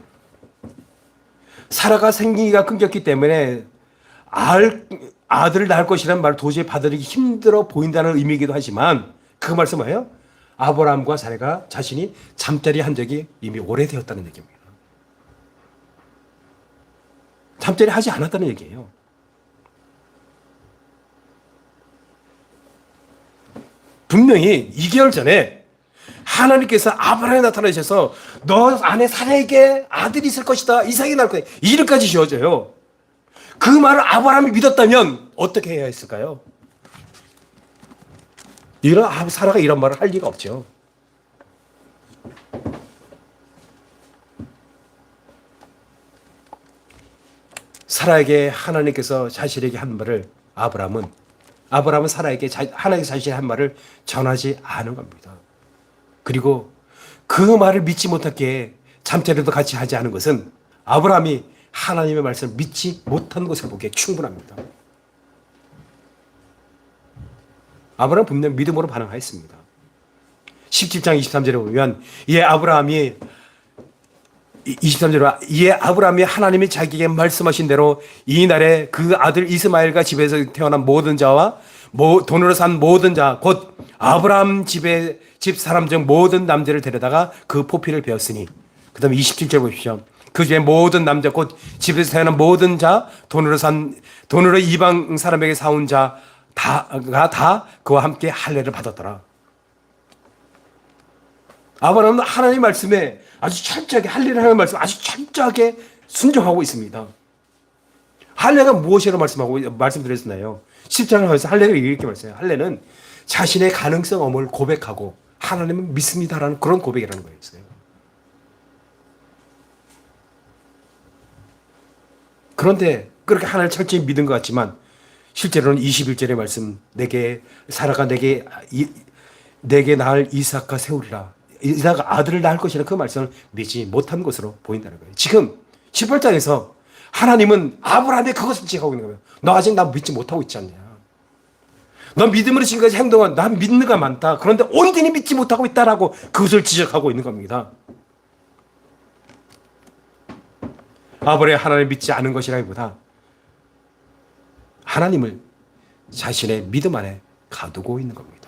사라가 생기가 끊겼기 때문에 아들을 낳을 것이라는 말을 도저히 받아들이기 힘들어 보인다는 의미이기도 하지만 그 말씀 뭐예요? 아브라함과 사라가 자신이 잠자리 한 적이 이미 오래되었다는 얘기입니다. 잠자리 하지 않았다는 얘기예요. 분명히 2개월 전에 하나님께서 아브라함에 나타나셔서 너 아내 사라에게 아들이 있을 것이다. 이삭이 날 거야. 이름까지 지어져요. 그 말을 아브라함이 믿었다면 어떻게 해야 했을까요? 사라가 이런 말을 할 리가 없죠. 사라에게 하나님께서 자신에게 한 말을 아브라함은 사라에게 하나님께서 자신의 한 말을 전하지 않은 겁니다. 그리고 그 말을 믿지 못하게 잠자리도 같이 하지 않은 것은 아브라함이 하나님의 말씀을 믿지 못한 것을 보기에 충분합니다. 아브라함은 분명 믿음으로 반응하였습니다. 17장 23절에 보면 이에 아브라함이 하나님이 자기에게 말씀하신 대로 이날에 그 아들 이스마엘과 집에서 태어난 모든 자와 돈으로 산 모든 자 곧 아브라함 집 사람 중 모든 남자를 데려다가 그 포피를 베었으니 그 다음에 27절 보십시오. 그 집에 모든 남자 곧 집에서 태어난 모든 자 돈으로 이방 사람에게 사온 자가 다 그와 함께 할례를 받았더라. 아브라함은 하나님의 말씀에 아주 철저하게 할례를 하는 말씀 아주 철저하게 순종하고 있습니다. 할례가 무엇이라고 말씀드렸나요? 10장에서 할례를 이렇게 말씀해요. 할례는 자신의 가능성을 고백하고 하나님을 믿습니다라는 그런 고백이라는 거였어요. 그런데 그렇게 하나님을 철저히 믿은 것 같지만 실제로는 21절의 말씀 사라가 내게 낳을 이삭과 세우리라. 이삭가 아들을 낳을 것이라는 그 말씀을 믿지 못한 것으로 보인다는 거예요. 지금 18장에서 하나님은 아브라함의 그것을 지적하고 있는 거예요. 너 아직 나 믿지 못하고 있지 않냐. 너 믿음으로 지금까지 행동한 난 믿는 가 많다. 그런데 온전히 믿지 못하고 있다라고 그것을 지적하고 있는 겁니다. 아브라함이 하나님을 믿지 않은 것이라기보다 하나님을 자신의 믿음 안에 가두고 있는 겁니다.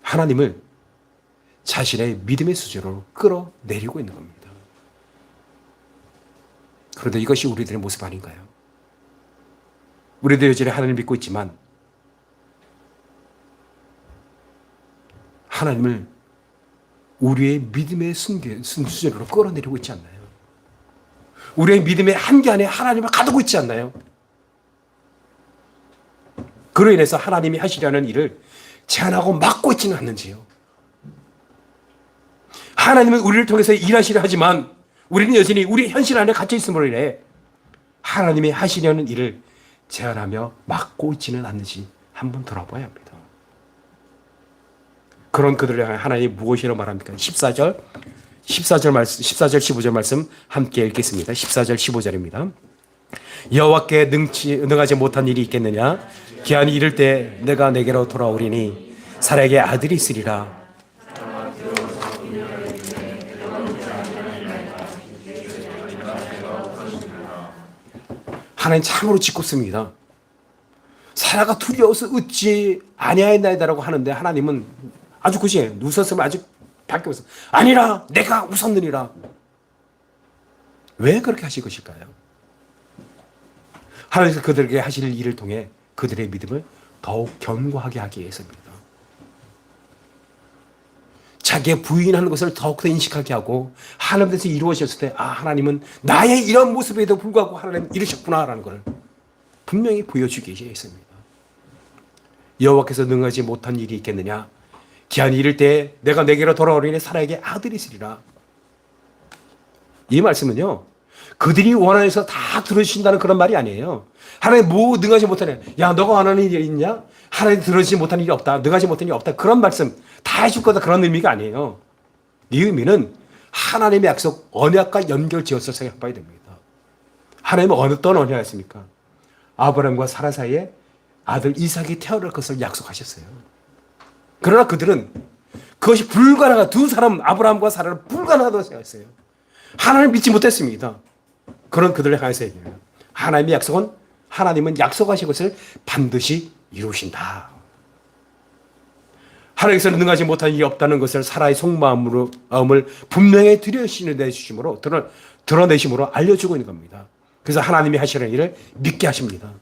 하나님을 자신의 믿음의 수준으로 끌어내리고 있는 겁니다. 그런데 이것이 우리들의 모습 아닌가요? 우리도 여전히 하나님을 믿고 있지만 하나님을 우리의 믿음의 수준으로 끌어내리고 있지 않나요? 우리의 믿음의 한계 안에 하나님을 가두고 있지 않나요? 그로 인해서 하나님이 하시려는 일을 제한하고 막고 있지는 않는지요. 하나님은 우리를 통해서 일하시려 하지만 우리는 여전히 우리 현실 안에 갇혀 있음으로 인해 하나님이 하시려는 일을 제한하며 막고 있지는 않는지 한번 돌아봐야 합니다. 그런 그들을 향해 하나님이 무엇이라고 말합니까? 14절 말씀, 14절 15절 말씀 함께 읽겠습니다. 14절 15절입니다. 여호와께 능하지 못한 일이 있겠느냐? 기한이 이를 때 내가 내게로 돌아오리니 사라에게 아들이 있으리라. 하나님 참으로 짓궂습니다. 사라가 두려워서 어찌 아니하였나이다라고 하는데 하나님은 아주 굳이 웃었으면 아주 밝게 웃어. 아니라 내가 웃었느니라. 왜 그렇게 하실 것일까요? 하나님께서 그들에게 하실 일을 통해 그들의 믿음을 더욱 견고하게 하기 위해서입니다. 자기의 부인하는 것을 더욱더 인식하게 하고 하나님께서 이루어졌을 때 하나님은 나의 이런 모습에도 불구하고 하나님 이루셨구나라는 것을 분명히 보여주기 위해서입니다. 여호와께서 능하지 못한 일이 있겠느냐? 기한이 이를 때 내가 내게로 돌아오리니 사라에게 아들이 있으리라. 이 말씀은요, 그들이 원하여서 다 들어주신다는 그런 말이 아니에요. 하나님 뭐 능하지 못하냐? 야, 너가 원하는 일이 있냐? 하나님 들어주지 못한 일이 없다. 능하지 못한 일이 없다. 그런 말씀 다 해줄 거다. 그런 의미가 아니에요. 이 의미는 하나님의 약속, 언약과 연결지어서 생각해봐야 됩니다. 하나님은 어떤 언약이었습니까? 아브라함과 사라 사이에 아들 이삭이 태어날 것을 약속하셨어요. 그러나 그들은 그것이 불가능한, 두 사람 아브라함과 사라는 불가능하다고 생각했어요. 하나님을 믿지 못했습니다. 그런 그들을 향해서 얘기해요. 하나님의 약속은, 하나님은 약속하신 것을 반드시 이루신다. 하나님께서는 능하지 못한 일이 없다는 것을 사라의 속마음을 분명히 드러내심으로 알려주고 있는 겁니다. 그래서 하나님이 하시는 일을 믿게 하십니다.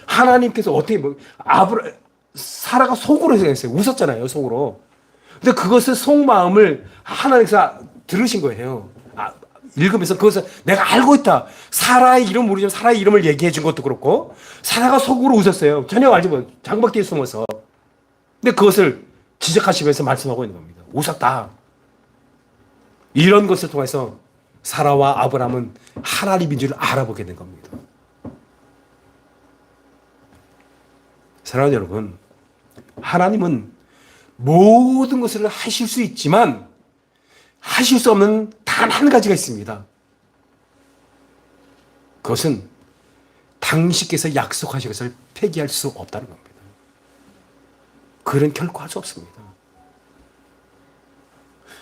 하나님께서 어떻게 사라가 속으로 생각했어요. 웃었잖아요, 속으로. 근데 그것을 속마음을 하나님께서 들으신 거예요. 읽으면서 그것을 내가 알고 있다. 사라의 이름 모르지만 사라의 이름을 얘기해 준 것도 그렇고, 사라가 속으로 웃었어요. 전혀 알지 못하고 장막 뒤에 숨어서. 근데 그것을 지적하시면서 말씀하고 있는 겁니다. 웃었다. 이런 것을 통해서 사라와 아브라함은 하나님인 줄 알아보게 된 겁니다. 사랑하는 여러분, 하나님은 모든 것을 하실 수 있지만 하실 수 없는 단 한 가지가 있습니다. 그것은 당신께서 약속하신 것을 폐기할 수 없다는 겁니다. 그는 결코 할 수 없습니다.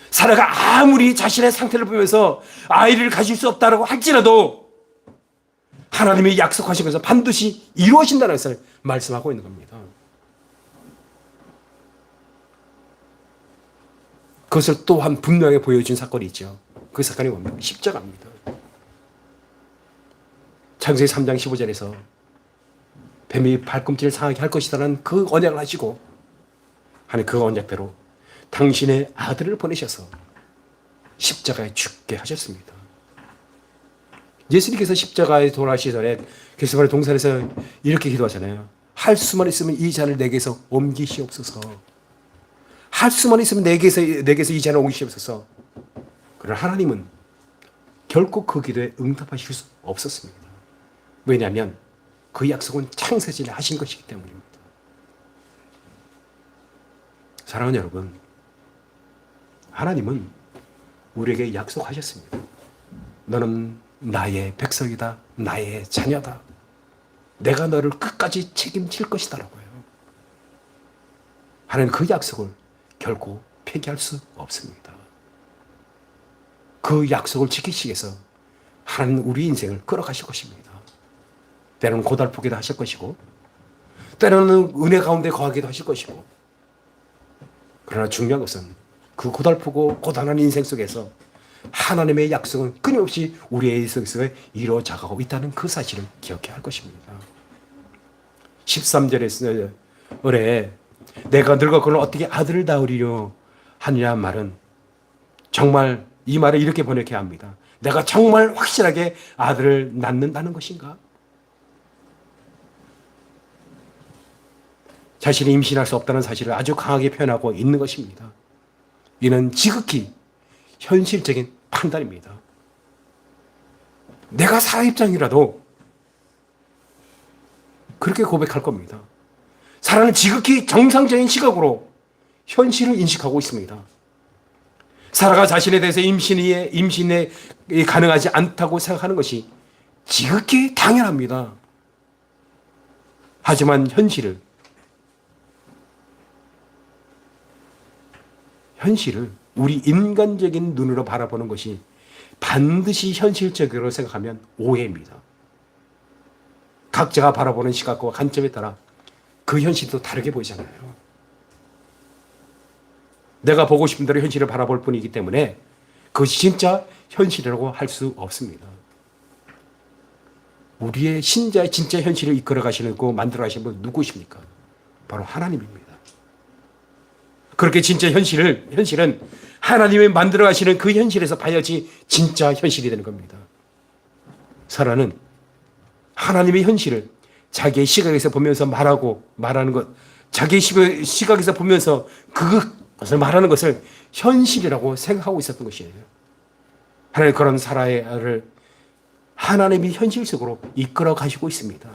사라가 아무리 자신의 상태를 보면서 아이를 가질 수 없다고 할지라도 하나님이 약속하신 것을 반드시 이루어진다는 것을 말씀하고 있는 겁니다. 그것을 또한 분명히 보여준 사건이 있죠. 그 사건이 뭡니까? 십자가입니다. 창세기 3장 15절에서 뱀이 발꿈치를 상하게 할 것이라는 그 언약을 하시고 하나님 그 언약대로 당신의 아들을 보내셔서 십자가에 죽게 하셨습니다. 예수님께서 십자가에 돌아가시기 전에 겟세마네 동산에서 이렇게 기도하잖아요. 할 수만 있으면 이 잔을 내게서 옮기시옵소서. 할 수만 있으면 내게서 이 잔을 옮기시옵소서. 그러나 하나님은 결코 그 기도에 응답하실 수 없었습니다. 왜냐하면 그 약속은 창세전에 하신 것이기 때문입니다. 사랑하는 여러분, 하나님은 우리에게 약속하셨습니다. 너는 나의 백성이다. 나의 자녀다. 내가 너를 끝까지 책임질 것이다 라고요. 하나님 그 약속을 결코 폐기할 수 없습니다. 그 약속을 지키시기 위해서 하나님은 우리 인생을 끌어가실 것입니다. 때로는 고달프기도 하실 것이고 때로는 은혜 가운데 거하기도 하실 것이고, 그러나 중요한 것은 그 고달프고 고단한 인생 속에서 하나님의 약속은 끊임없이 우리의 인생 속에 이루어져가고 있다는 그 사실을 기억해야 할 것입니다. 13절에 내가 늙어 그를 어떻게 아들을 낳으리려 하느냐는 말은 정말 이 말을 이렇게 번역해야 합니다. 내가 정말 확실하게 아들을 낳는다는 것인가? 자신이 임신할 수 없다는 사실을 아주 강하게 표현하고 있는 것입니다. 이는 지극히 현실적인 판단입니다. 내가 사람 입장이라도 그렇게 고백할 겁니다. 사람은 지극히 정상적인 시각으로 현실을 인식하고 있습니다. 사라가 자신에 대해서 임신에 가능하지 않다고 생각하는 것이 지극히 당연합니다. 하지만 현실을 우리 인간적인 눈으로 바라보는 것이 반드시 현실적으로 생각하면 오해입니다. 각자가 바라보는 시각과 관점에 따라 그 현실도 다르게 보이잖아요. 내가 보고 싶은 대로 현실을 바라볼 뿐이기 때문에 그것이 진짜 현실이라고 할 수 없습니다. 우리의 신자의 진짜 현실을 이끌어 가시고 만들어 가시는 분 누구십니까? 바로 하나님입니다. 그렇게 진짜 현실은 하나님이 만들어 가시는 그 현실에서 봐야지 진짜 현실이 되는 겁니다. 사라는 하나님의 현실을 자기의 시각에서 보면서 말하는 것, 자기의 시각에서 보면서 그것을 말하는 것을 현실이라고 생각하고 있었던 것이에요. 하나님 그런 사라를 하나님이 현실 속으로 이끌어 가시고 있습니다.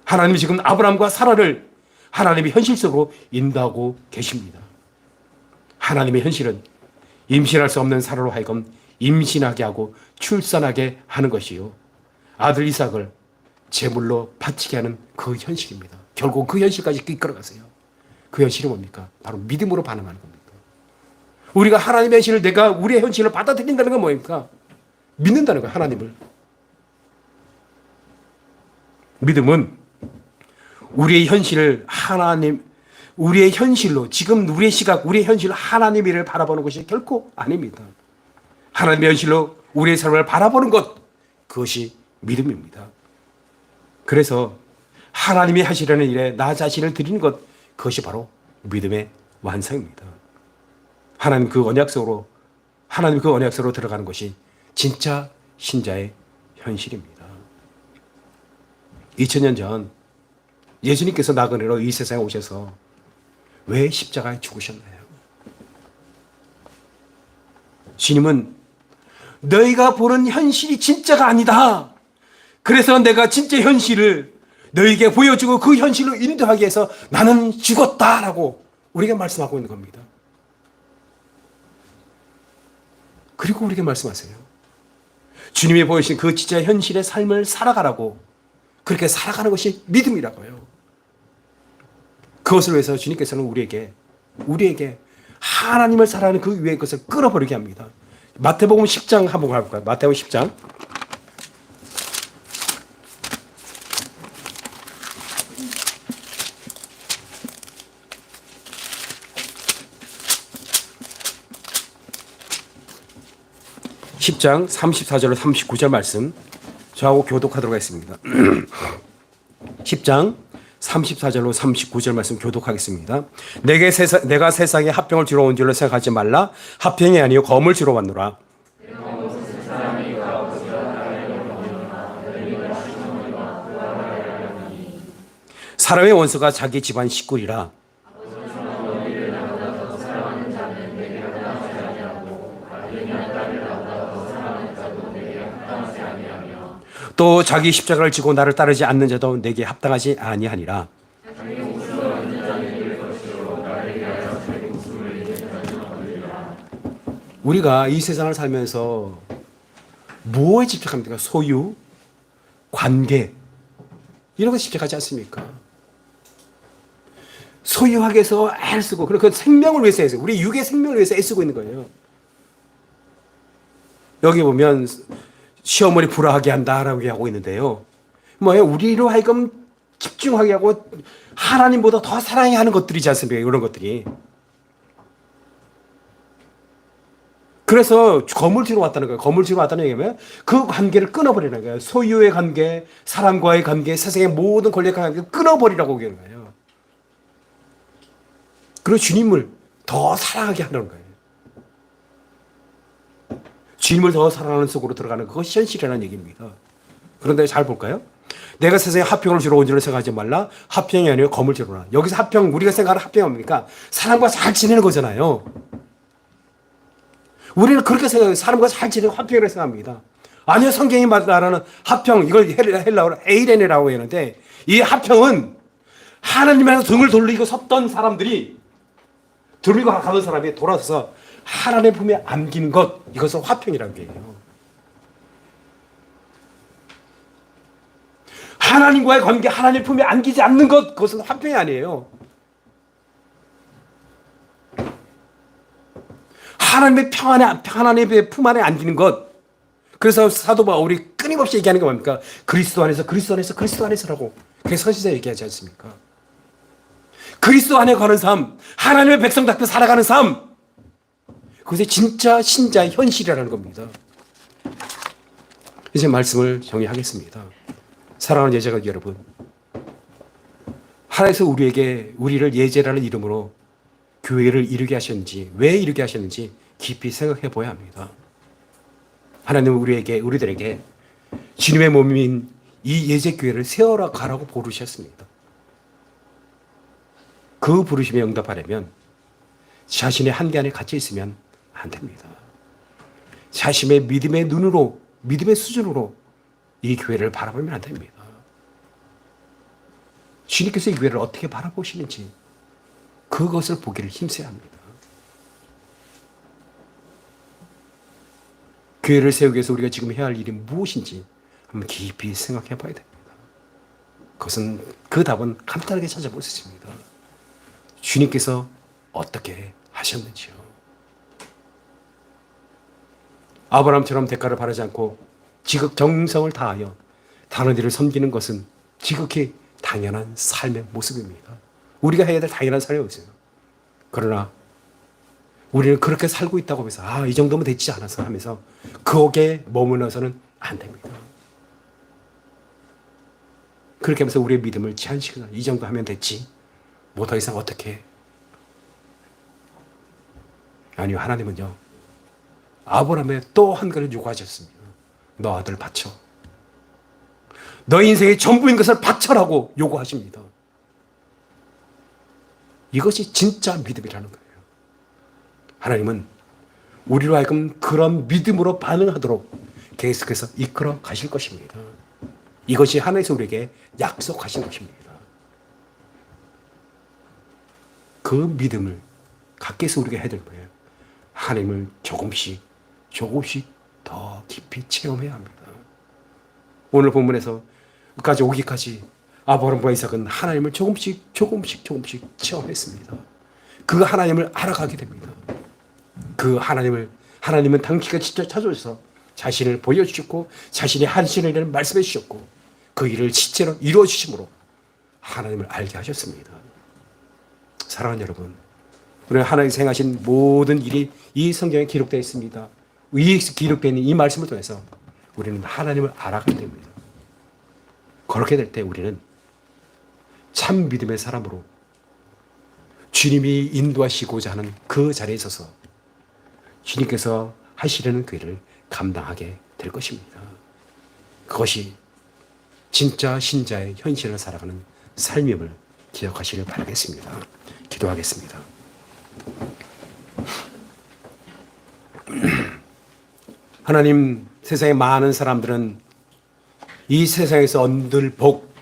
하나님이 지금 아브라함과 사라를 하나님이 현실 속으로 인도하고 계십니다. 하나님의 현실은 임신할 수 없는 사라로 하여금 임신하게 하고 출산하게 하는 것이요. 아들 이삭을 제물로 바치게 하는 그 현실입니다. 결국 그 현실까지 이끌어 가세요. 그 현실이 뭡니까? 바로 믿음으로 반응하는 겁니다. 우리가 하나님의 현실을 내가 우리의 현실을 받아들인다는 건 뭡니까? 믿는다는 거예요. 하나님을. 믿음은 우리의 현실을 우리의 현실로 지금 우리의 시각, 우리의 현실로 하나님을 바라보는 것이 결코 아닙니다. 하나님의 현실로 우리의 삶을 바라보는 것, 그것이 믿음입니다. 그래서 하나님이 하시려는 일에 나 자신을 드리는 것, 그것이 바로 믿음의 완성입니다. 하나님 그 언약 속으로 들어가는 것이 진짜 신자의 현실입니다. 2000년 전 예수님께서 나그네로 이 세상에 오셔서 왜 십자가에 죽으셨나요? 주님은 너희가 보는 현실이 진짜가 아니다. 그래서 내가 진짜 현실을 너희에게 보여주고 그 현실로 인도하기 위해서 나는 죽었다라고 우리에게 말씀하고 있는 겁니다. 그리고 우리에게 말씀하세요. 주님이 보여주신 그 진짜 현실의 삶을 살아가라고, 그렇게 살아가는 것이 믿음이라고요. 그것을 위해서 주님께서는 우리에게 하나님을 살아가는 그 위에 것을 끊어버리게 합니다. 마태복음 10장 한번 가볼까요? 마태복음 10장. (10장) 34절로 39절 말씀 저하고 교독하도록 하겠습니다. 10장 34절로 39절 말씀 교독하겠습니다. 내가 세상에 합평을 주러 온 줄로 생각하지 말라. 합평이 아니요 검을 주러 왔노라. 사람의 원수가 자기 집안 식구리라. 또 자기 십자가를 지고 나를 따르지 않는 자도 내게 합당하지 아니하니라. 우리가 이 세상을 살면서 무엇에 집착합니까? 소유, 관계, 이런 거 집착하지 않습니까? 소유하기 위해서 애쓰고, 그 생명을 위해서 애쓰고, 우리 육의 생명을 위해서 애쓰고 있는 거예요. 여기 보면 시어머니 불화하게 한다라고 하고 있는데요. 뭐예요? 우리로 하여금 집중하게 하고 하나님보다 더 사랑해 하는 것들이지 않습니까? 이런 것들이. 그래서 검을 쥐러 왔다는 거예요. 검을 쥐러 왔다는 얘기면 그 관계를 끊어버리는 거예요. 소유의 관계, 사람과의 관계, 세상의 모든 권력과 관계를 끊어버리라고 얘기하는 거예요. 그리고 주님을 더 사랑하게 하는 거예요. 주님을 더 사랑하는 속으로 들어가는 그것이 현실이라는 얘기입니다. 그런데 잘 볼까요? 내가 세상에 합평을 주러 온 줄을 생각하지 말라. 합평이 아니라 검을 주러라. 여기서 합평, 우리가 생각하는 합평이 뭡니까? 사람과 잘 지내는 거잖아요. 우리는 그렇게 생각해요. 사람과 잘 지내고 화평이라고 생각합니다. 아니요, 성경이 말하는 화평, 이걸 헬라어로 에이렌이라고 하는데, 이 화평은 하나님한테 등을 돌리고 섰던 사람들이, 돌리고 가던 사람이 돌아서서 하나님의 품에 안기는 것, 이것을 화평이라고 해요. 하나님과의 관계, 하나님 품에 안기지 않는 것, 그것은 화평이 아니에요. 하나님의 하나님의 품 안에 안기는 것. 그래서 사도 바울이 끊임없이 얘기하는 게 뭡니까? 그리스도 안에서, 그리스도 안에서, 그리스도 안에서라고. 그래서 선지자 얘기하지 않습니까? 그리스도 안에 가는 삶, 하나님의 백성답게 살아가는 삶. 그것이 진짜 신자의 현실이라는 겁니다. 이제 말씀을 정리하겠습니다. 사랑하는 예제가 여러분, 하나님께서 우리를 예제라는 이름으로 교회를 이루게 하셨는지, 왜 이루게 하셨는지 깊이 생각해 보아야 합니다. 하나님은 우리들에게 주님의 몸인 이 예제교회를 세워라 가라고 부르셨습니다. 그 부르심에 응답하려면 자신의 한계 안에 갇혀 있으면 안 됩니다. 자신의 믿음의 눈으로, 믿음의 수준으로 이 교회를 바라보면 안 됩니다. 주님께서 이 교회를 어떻게 바라보시는지 그것을 보기를 힘써야 합니다. 교회를 세우기 위해서 우리가 지금 해야 할 일이 무엇인지 한번 깊이 생각해 봐야 됩니다. 그 답은 간단하게 찾아볼 수 있습니다. 주님께서 어떻게 하셨는지요. 아브라함처럼 대가를 바라지 않고 지극 정성을 다하여 다른 이를 섬기는 것은 지극히 당연한 삶의 모습입니다. 우리가 해야 될 당연한 삶이 없어요. 그러나 우리는 그렇게 살고 있다고 해서 이 정도면 되지 않아서 하면서 거기에 머물러서는 안 됩니다. 그렇게 하면서 우리의 믿음을 제한시키거나 이 정도 하면 됐지 뭐 더 이상 어떻게 해? 아니요, 하나님은요 아브라함에 또 한 가지를 요구하셨습니다. 너 아들 바쳐. 너 인생의 전부인 것을 바쳐라고 요구하십니다. 이것이 진짜 믿음이라는 거예요. 하나님은 우리로 하여금 그런 믿음으로 반응하도록 계속해서 이끌어 가실 것입니다. 이것이 하나님께서 우리에게 약속하신 것입니다. 그 믿음을 갖기 위해서 우리가 해야 될 거예요. 하나님을 조금씩 더 깊이 체험해야 합니다. 오늘 본문에서 끝까지 오기까지 아브라함과 이삭은 하나님을 조금씩 체험했습니다. 그 하나님을 알아가게 됩니다. 그 하나님은 당신과 직접 찾아오셔서 자신을 보여주셨고 자신의 한신을 말씀해 주셨고 그 일을 실제로 이루어 주심으로 하나님을 알게 하셨습니다. 사랑하는 여러분, 우리는 하나님께서 행하신 모든 일이 이 성경에 기록되어 있습니다. 이 기록되어 있는 이 말씀을 통해서 우리는 하나님을 알아가게 됩니다. 그렇게 될 때 우리는 참 믿음의 사람으로 주님이 인도하시고자 하는 그 자리에 서서 주님께서 하시려는 그 일을 감당하게 될 것입니다. 그것이 진짜 신자의 현실을 살아가는 삶임을 기억하시길 바라겠습니다. 기도하겠습니다. 하나님, 세상에 많은 사람들은 이 세상에서 얻을 복,